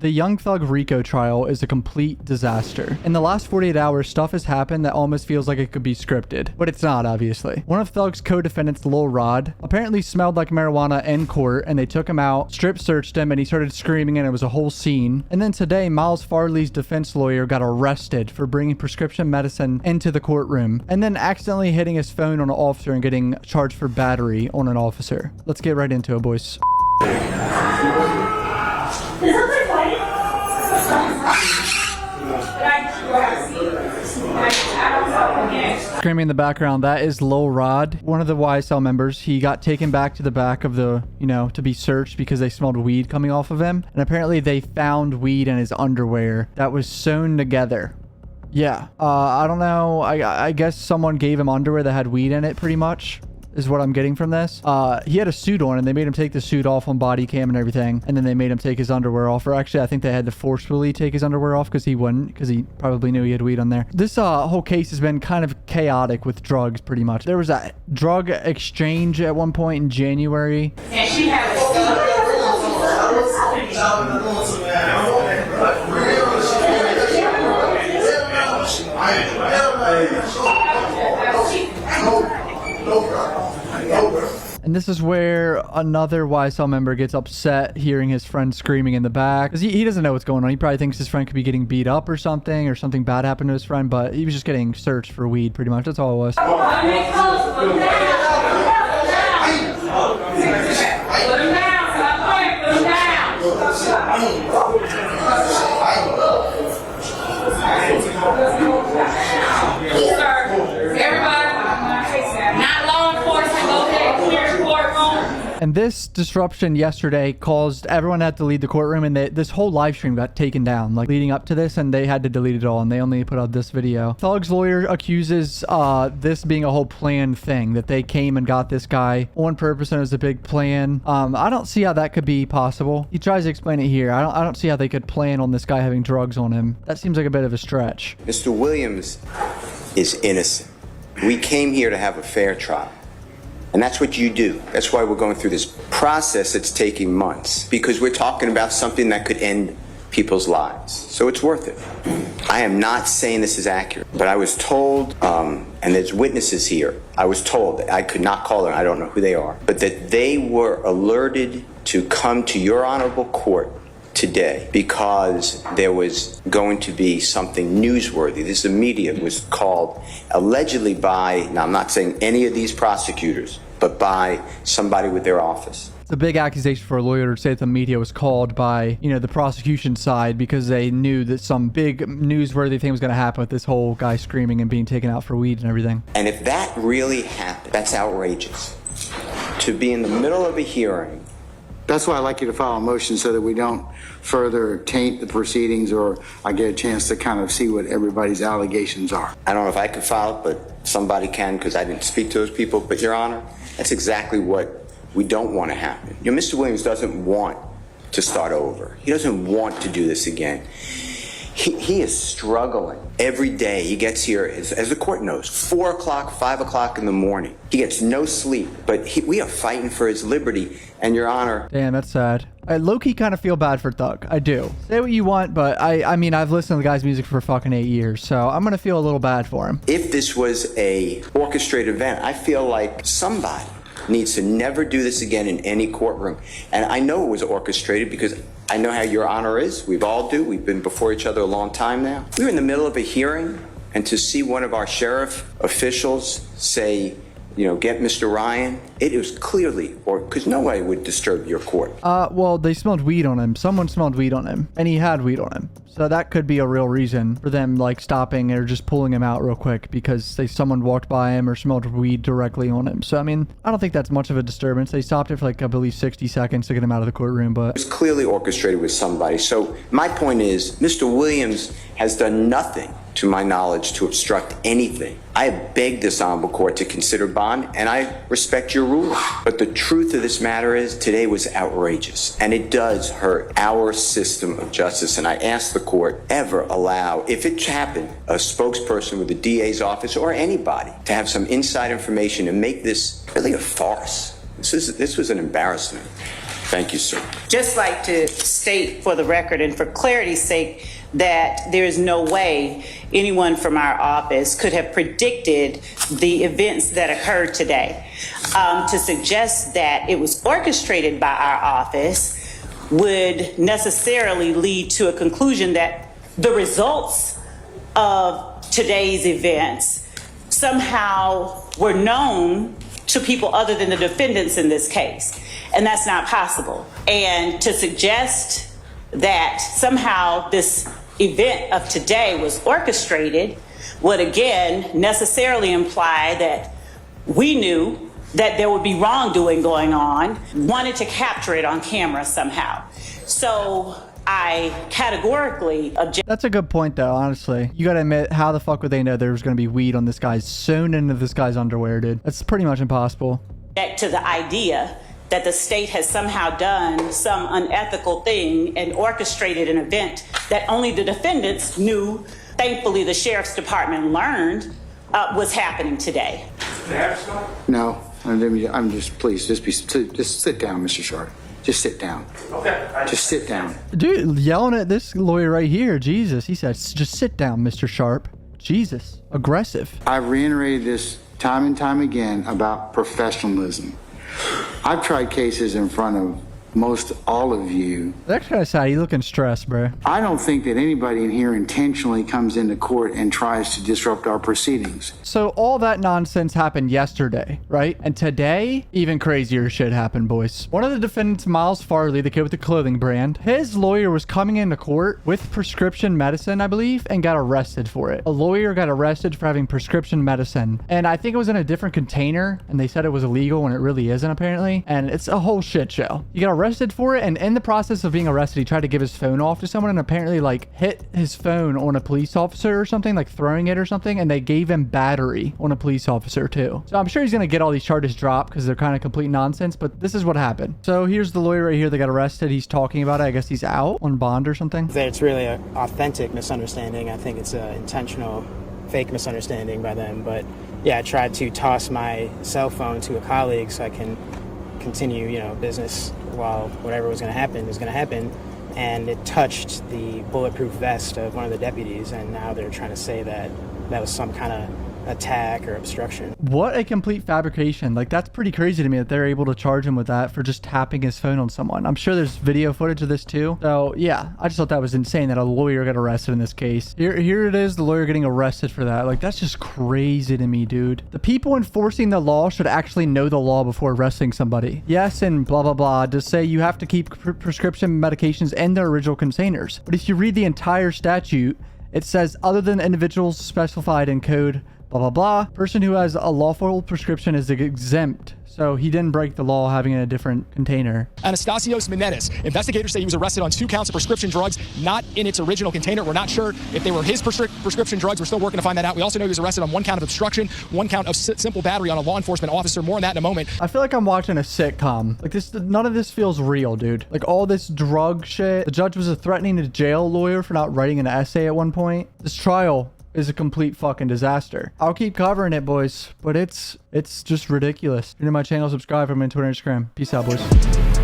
The Young Thug Rico trial is a complete disaster. In the last 48 hours, stuff has happened that almost feels like it could be scripted, but it's not, obviously. One of Thug's co-defendants, Lil Rod, apparently smelled like marijuana in court, and they took him out, strip searched him, and he started screaming, and it was a whole scene. And then today, Miles Farley's defense lawyer got arrested for bringing prescription medicine into the courtroom, and then accidentally hitting his phone on an officer and getting charged for battery on an officer. Let's get right into it, boys. Screaming in the background, that is Lil Rod, one of the YSL members. He got taken back to the back of the, to be searched because they smelled weed coming off of him. And apparently they found weed in his underwear that was sewn together. Yeah, I don't know. I guess someone gave him underwear that had weed in it, pretty much, is what I'm getting from this. He had a suit on, and they made him take the suit off on body cam and everything, and then they made him take his underwear off. Or actually, I think they had to forcefully take his underwear off because he wouldn't, because he probably knew he had weed on there. This whole case has been kind of chaotic with drugs, pretty much. There was a drug exchange at one point in January. And she had And this is where another YSL member gets upset hearing his friend screaming in the back. Because he doesn't know what's going on. He probably thinks his friend could be getting beat up or something bad happened to his friend, but he was just getting searched for weed, pretty much. That's all it was. And this disruption yesterday caused everyone to have to leave the courtroom, and this whole live stream got taken down, like leading up to this, and they had to delete it all, and they only put out this video. Thug's lawyer accuses this being a whole planned thing, that they came and got this guy on purpose and it was a big plan. I don't see how that could be possible. He tries to explain it here. I don't see how they could plan on this guy having drugs on him. That seems like a bit of a stretch. Mr. Williams is innocent. We came here to have a fair trial. And that's what you do. That's why we're going through this process that's taking months, because we're talking about something that could end people's lives. So it's worth it. I am not saying this is accurate, but I was told, and there's witnesses here, I was told that I could not call them, I don't know who they are, but that they were alerted to come to your honorable court today because there was going to be something newsworthy. This media was called allegedly by, now I'm not saying any of these prosecutors, but by somebody with their office. It's a big accusation for a lawyer to say that the media was called by, the prosecution side because they knew that some big newsworthy thing was going to happen with this whole guy screaming and being taken out for weed and everything. And if that really happened, that's outrageous. To be in the middle of a hearing. That's why I'd like you to file a motion so that we don't further taint the proceedings, or I get a chance to kind of see what everybody's allegations are. I don't know if I could file it, but somebody can, because I didn't speak to those people. But, Your Honor, that's exactly what we don't want to happen. Mr. Williams doesn't want to start over. He doesn't want to do this again. He is struggling every day. He gets here, as the court knows, 4 o'clock, 5 o'clock in the morning. He gets no sleep, but we are fighting for his liberty. And Your Honor. Damn, that's sad. I low-key kind of feel bad for Thug. I do. Say what you want, but I mean, I've listened to the guy's music for fucking 8 years, so I'm going to feel a little bad for him. If this was a orchestrated event, I feel like somebody needs to never do this again in any courtroom. And I know it was orchestrated because I know how Your Honor is. We've all do. We've been before each other a long time now. We were in the middle of a hearing, and to see one of our sheriff officials say, get Mr. Ryan, it was clearly, because nobody would disturb your court. Well, they smelled weed on him. Someone smelled weed on him, and he had weed on him. So that could be a real reason for them, stopping or just pulling him out real quick because someone walked by him or smelled weed directly on him. So, I mean, I don't think that's much of a disturbance. They stopped it for, I believe, 60 seconds to get him out of the courtroom, but... It was clearly orchestrated with somebody. So my point is, Mr. Williams has done nothing, to my knowledge, to obstruct anything. I have begged this honorable court to consider bond, and I respect your ruling. But the truth of this matter is, today was outrageous, and it does hurt our system of justice. And I ask the court ever allow, if it happened, a spokesperson with the DA's office or anybody to have some inside information and make this really a farce. This was an embarrassment. Thank you, sir. Just like to state for the record and for clarity's sake that there is no way anyone from our office could have predicted the events that occurred today. To suggest that it was orchestrated by our office would necessarily lead to a conclusion that the results of today's events somehow were known to people other than the defendants in this case. And that's not possible. And to suggest that somehow this event of today was orchestrated would again necessarily imply that we knew that there would be wrongdoing going on, wanted to capture it on camera somehow. So I categorically object. That's a good point, though, honestly. You gotta admit, how the fuck would they know there was gonna be weed on this guy's sewn into this guy's underwear, dude? That's pretty much impossible. To the idea that the state has somehow done some unethical thing and orchestrated an event that only the defendants knew. Thankfully, the sheriff's department learned was happening today. No, I'm just, please, just sit down, Mr. Sharp. Just sit down. Okay. Just sit down. Dude, yelling at this lawyer right here. Jesus. He said, just sit down, Mr. Sharp. Jesus. Aggressive. I've reiterated this time and time again about professionalism. I've tried cases in front of most all of you. That's kind of sad. You looking stressed, bro. I don't think that anybody in here intentionally comes into court and tries to disrupt our proceedings. So all that nonsense happened yesterday, right? And today, even crazier shit happened, boys. One of the defendants, Miles Farley, the kid with the clothing brand, his lawyer was coming into court with prescription medicine, I believe, and got arrested for it. A lawyer got arrested for having prescription medicine. And I think it was in a different container, and they said it was illegal when it really isn't, apparently. And it's a whole shit show. You got arrested for it, and in the process of being arrested, he tried to give his phone off to someone and apparently like hit his phone on a police officer or something, like throwing it or something, and they gave him battery on a police officer too. So I'm sure he's gonna get all these charges dropped because they're kind of complete nonsense, but this is what happened. So here's the lawyer right here that got arrested. He's talking about it. I guess he's out on bond or something. It's really an authentic misunderstanding. I think it's an intentional fake misunderstanding by them, but yeah, I tried to toss my cell phone to a colleague so I can continue, business while whatever was going to happen, and it touched the bulletproof vest of one of the deputies, and now they're trying to say that that was some kind of attack or obstruction. What a complete fabrication. Like, that's pretty crazy to me that they're able to charge him with that for just tapping his phone on someone. I'm sure there's video footage of this too. So yeah, I just thought that was insane that a lawyer got arrested in this case. Here it is, the lawyer getting arrested for that. Like, that's just crazy to me, dude. The people enforcing the law should actually know the law before arresting somebody. Yes, and blah blah blah to say you have to keep prescription medications in their original containers, but if you read the entire statute, it says other than individuals specified in code blah blah blah, person who has a lawful prescription is exempt. So he didn't break the law having it in a different container. Anastasios Menetis. Investigators say he was arrested on 2 counts of prescription drugs, not in its original container. We're not sure if they were his prescription drugs. We're still working to find that out. We also know he was arrested on 1 count of obstruction, 1 count of simple battery on a law enforcement officer. More on that in a moment. I feel like I'm watching a sitcom. Like, this, none of this feels real, dude. Like, all this drug shit. The judge was threatening a jail lawyer for not writing an essay at one point. This trial is a complete fucking disaster. I'll keep covering it, boys, but it's just ridiculous. If you're new to my channel, subscribe. I'm on Twitter and Instagram. Peace out, boys.